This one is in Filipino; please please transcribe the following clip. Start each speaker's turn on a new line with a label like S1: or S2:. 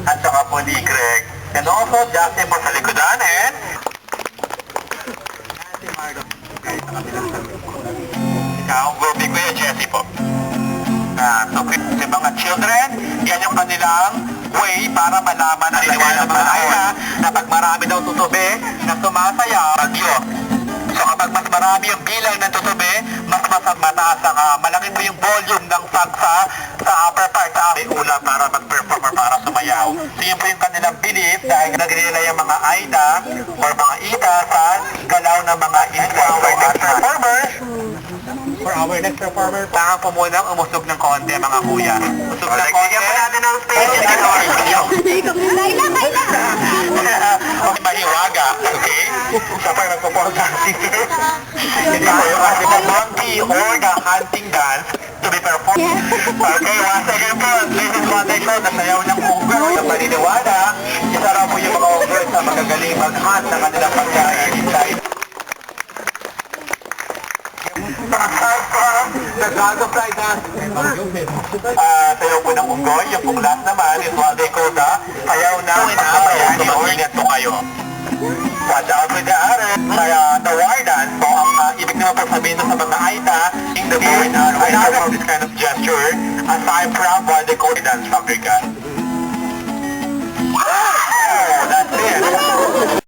S1: at saka po ni Greg. And also, Justin po sa likodan and ikaw, will be Kuya Jessie po. So, sa mga children, yan yung kanilang way para malaman ang liwanag ng mga aina na pag marami daw tutubi na sumasayaw, bagyo. So kapag mas marami yung bilang ng tutubi, mas mataas ang malaki po yung volume ng sagsa sa upper part sa may ula para mag-perform or para sumayaw. So yun po yung kanilang belief dahil nag-relay yung mga aida or mga ida sa galaw ng mga ida or next performers. For our next performer, tangan po munang umusog ng konti mga kuya. Usog ng konti. Bigyan po natin ng stage.
S2: Laila!
S1: Okay, mahiwaga. Okay? Siya pa yung nagpo-pole dancing. Hindi po yung ating na monkey or the hunting dance to be performed. Okay, once again po, ladies and gentlemen, nasayaw ng unggoy na paniniwala. Isa raw po yung mga unggoy na magagaling mag-hunt ng kanilang pagkain inside. The God of Fly Dance. Sayaw po ng unggoy. Yung pong last naman is what they call the sayaw ng bayani o ingat po kayo. Watch out with the arrow. Kaya the war dance po, ang ibig naman po sabihin sa mga Aita, in the bow and arrow. I perform this kind of gesture aside from what they call dance fabrican. Oh, that's it.